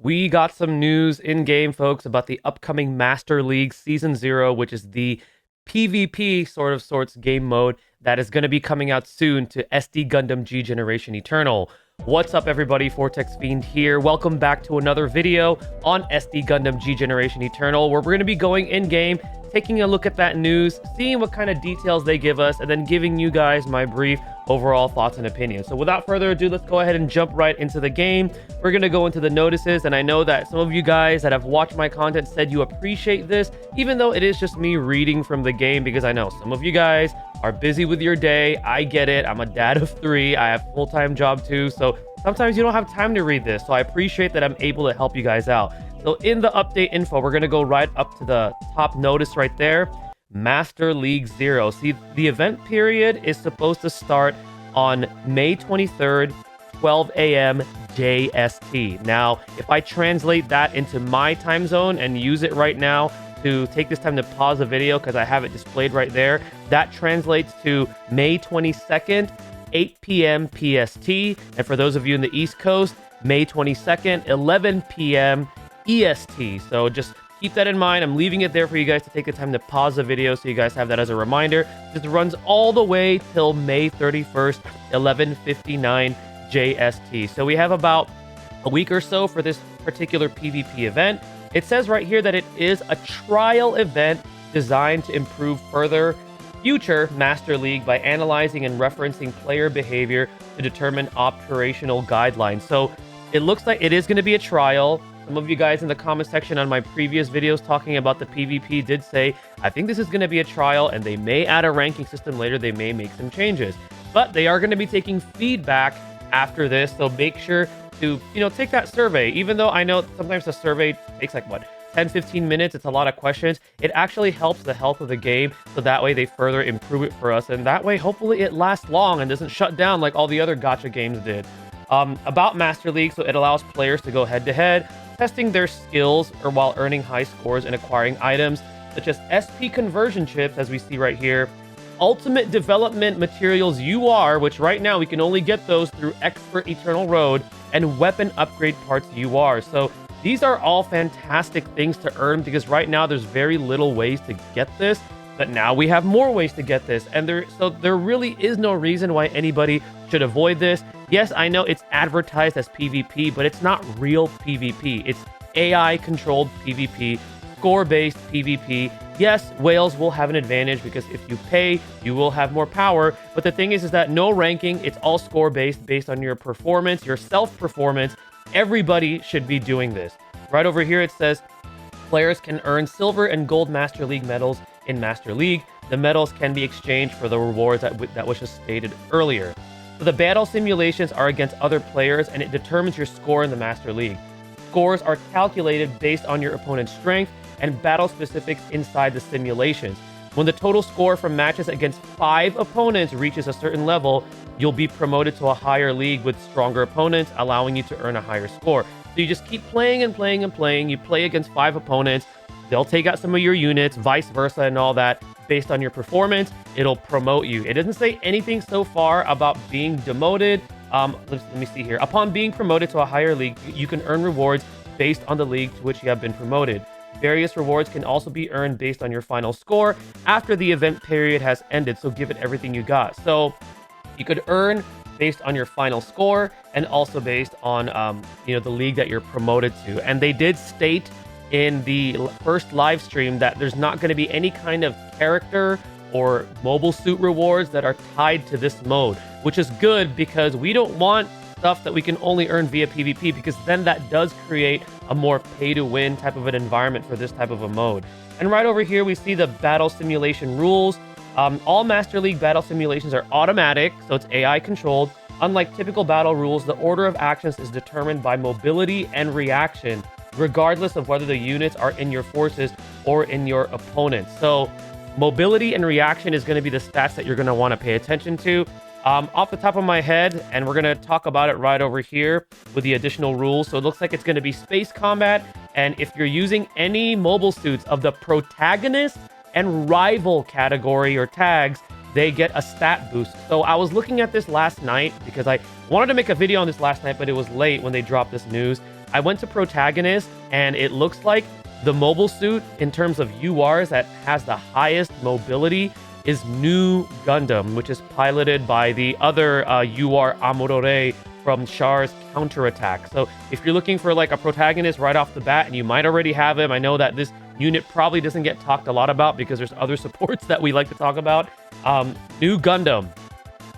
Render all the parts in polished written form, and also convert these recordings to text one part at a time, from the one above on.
We got some news in game, folks, about the upcoming Master League Season 0, which is the PvP sorts game mode that is going to be coming out soon to SD Gundam G Generation Eternal. What's up, everybody? Fortexfiend here. Welcome back to another video on SD Gundam G Generation Eternal, where we're going to be going in-game, taking a look at that news, seeing what kind of details they give us, and then giving you guys my brief overall thoughts and opinions. So without further ado, let's go ahead and jump right into the game. We're going to go into the notices, and I know that some of you guys that have watched my content said you appreciate this, even though it is just me reading from the game, because I know some of you guys are busy with your day. I get it. I'm a dad of 3. I have a full-time job too, so sometimes you don't have time to read this. So I appreciate that I'm able to help you guys out. So in the update info, we're going to go right up to the top notice right there. Master League 0. See, the event period is supposed to start on May 23rd, 12 a.m. JST. Now, if I translate that into my time zone and use it right now to take this time to pause the video because I have it displayed right there, that translates to May 22nd, 8 p.m. PST. And for those of you in the East Coast, May 22nd, 11 p.m. EST. So just keep that in mind. I'm leaving it there for you guys to take the time to pause the video so you guys have that as a reminder. This runs all the way till May 31st, 11:59 JST. So we have about a week or so for this particular PvP event. It says right here that it is a trial event designed to improve further future Master League by analyzing and referencing player behavior to determine operational guidelines. So it looks like it is going to be a trial. Some of you guys in the comment section on my previous videos talking about the PvP did say, I think this is going to be a trial and they may add a ranking system later. They may make some changes, but they are going to be taking feedback after this. So make sure to, take that survey. Even though I know sometimes the survey takes like 10-15 minutes. It's a lot of questions. It actually helps the health of the game. So that way they further improve it for us. And that way, hopefully it lasts long and doesn't shut down like all the other Gacha games did. About Master League, so it allows players to go head-to-head, testing their skills or while earning high scores and acquiring items such as SP conversion chips, as we see right here, ultimate development materials UR, which right now we can only get those through Expert Eternal Road, and weapon upgrade parts UR. So these are all fantastic things to earn because right now there's very little ways to get this, but now we have more ways to get this, and there really is no reason why anybody should avoid this. Yes, I know it's advertised as PvP, but it's not real PvP. It's AI-controlled PvP, score-based PvP. Yes, whales will have an advantage because if you pay, you will have more power. But the thing is that no ranking. It's all score-based, based on your performance, your self-performance. Everybody should be doing this. Right over here, it says players can earn silver and gold Master League medals in Master League. The medals can be exchanged for the rewards that was just stated earlier. So the battle simulations are against other players, and it determines your score in the Master League. Scores are calculated based on your opponent's strength and battle specifics inside the simulations. When the total score from matches against 5 opponents reaches a certain level, you'll be promoted to a higher league with stronger opponents, allowing you to earn a higher score. So you just keep playing and playing and playing. You play against 5 opponents. They'll take out some of your units, vice versa, and all that. Based on your performance, it'll promote you. It doesn't say anything so far about being demoted. Let me see here. Upon being promoted to a higher league, you can earn rewards based on the league to which you have been promoted. Various rewards can also be earned based on your final score after the event period has ended, so give it everything you got. So you could earn based on your final score and also based on the league that you're promoted to. And they did state in the first live stream that there's not going to be any kind of character or mobile suit rewards that are tied to this mode, which is good because we don't want stuff that we can only earn via PvP, because then that does create a more pay-to-win type of an environment for this type of a mode. And right over here, we see the battle simulation rules. All Master League battle simulations are automatic, so it's AI controlled. Unlike typical battle rules, the order of actions is determined by mobility and reaction, regardless of whether the units are in your forces or in your opponents. So mobility and reaction is going to be the stats that you're going to want to pay attention to. Off the top of my head, and we're going to talk about it right over here with the additional rules. So it looks like it's going to be space combat, and if you're using any mobile suits of the protagonist and rival category or tags, they get a stat boost. So I was looking at this last night because I wanted to make a video on this last night, but it was late when they dropped this news. I went to protagonist, and it looks like the mobile suit in terms of URs that has the highest mobility is New Gundam, which is piloted by the other UR Amurore from Char's Counterattack. So if you're looking for like a protagonist right off the bat, and you might already have him, I know that this unit probably doesn't get talked a lot about because there's other supports that we like to talk about. New Gundam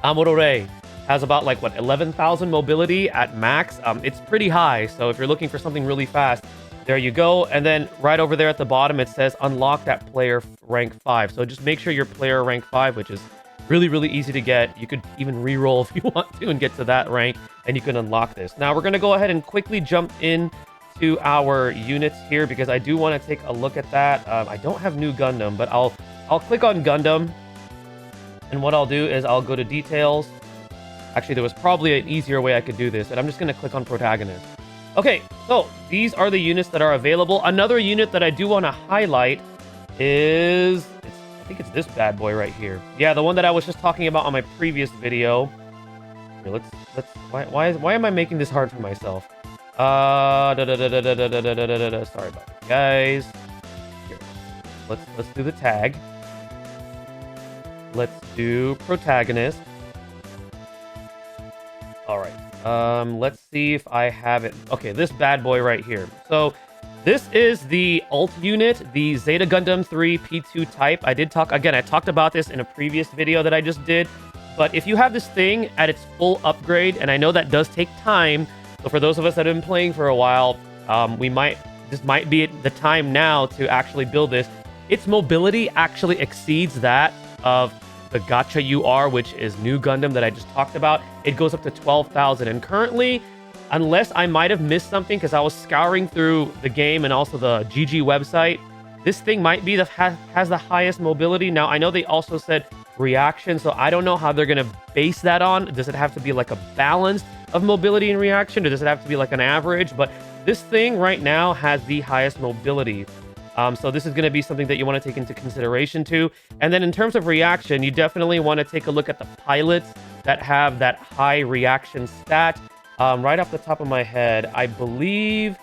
Amurore has about like what 11,000 mobility at max. It's pretty high, so if you're looking for something really fast, there you go. And then right over there at the bottom, it says unlocked at player rank 5. So just make sure you're player rank 5, which is really, really easy to get. You could even re-roll if you want to and get to that rank, and you can unlock this. Now we're going to go ahead and quickly jump in to our units here because I do want to take a look at that. I don't have New Gundam, but I'll click on Gundam, and what I'll do is I'll go to details. Actually, there was probably an easier way I could do this, and I'm just going to click on protagonist. Okay, so these are the units that are available. Another unit that I do want to highlight is, I think it's this bad boy right here. Yeah, the one that I was just talking about on my previous video. Here, why am I making this hard for myself? Sorry about it, guys. Here, let's do the tag. Let's do protagonist. All right. Let's see if I have it. Okay, this bad boy right here. So this is the ult unit, the Zeta Gundam 3 P2 type. I talked about this in a previous video that I just did. But if you have this thing at its full upgrade, and I know that does take time, so for those of us that have been playing for a while, this might be the time now to actually build this. Its mobility actually exceeds that of the Gacha UR, which is New Gundam that I just talked about. It goes up to 12,000. And currently, unless I might have missed something because I was scouring through the game and also the GG website, this thing might be has the highest mobility. Now, I know they also said reaction, so I don't know how they're going to base that on. Does it have to be like a balance of mobility and reaction, or does it have to be like an average? But this thing right now has the highest mobility. So this is going to be something that you want to take into consideration too. And then in terms of reaction, you definitely want to take a look at the pilots that have that high reaction stat. Right off the top of my head, I think,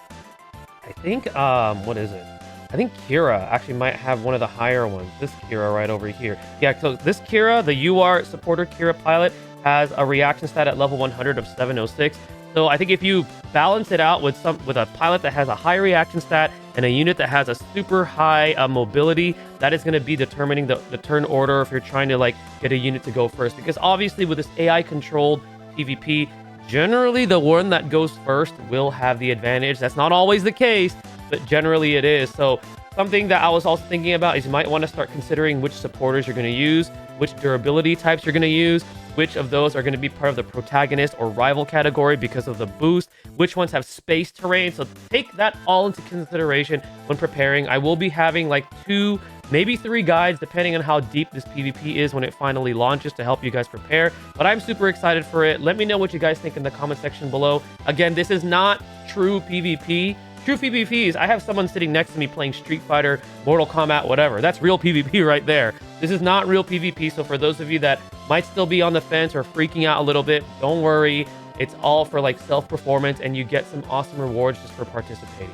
what is it? I think Kira actually might have one of the higher ones. This Kira right over here. Yeah, so this Kira, the UR supporter Kira pilot, has a reaction stat at level 100 of 706. So I think if you balance it out with a pilot that has a high reaction stat and a unit that has a super high mobility, that is going to be determining the turn order if you're trying to like get a unit to go first. Because obviously with this AI controlled PvP, generally the one that goes first will have the advantage. That's not always the case, but generally it is. So something that I was also thinking about is you might want to start considering which supporters you're going to use, which durability types you're going to use, which of those are going to be part of the protagonist or rival category because of the boost, which ones have space terrain. So take that all into consideration when preparing. I will be having like 2, maybe 3 guides, depending on how deep this PvP is when it finally launches, to help you guys prepare. But I'm super excited for it. Let me know what you guys think in the comment section below. Again, this is not true PvP. True PvP is I have someone sitting next to me playing Street Fighter, Mortal Kombat, whatever. That's real PvP right there. This is not real PvP, so for those of you that might still be on the fence or freaking out a little bit, don't worry. It's all for like self-performance, and you get some awesome rewards just for participating.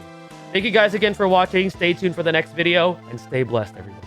Thank you guys again for watching. Stay tuned for the next video, and stay blessed, everybody.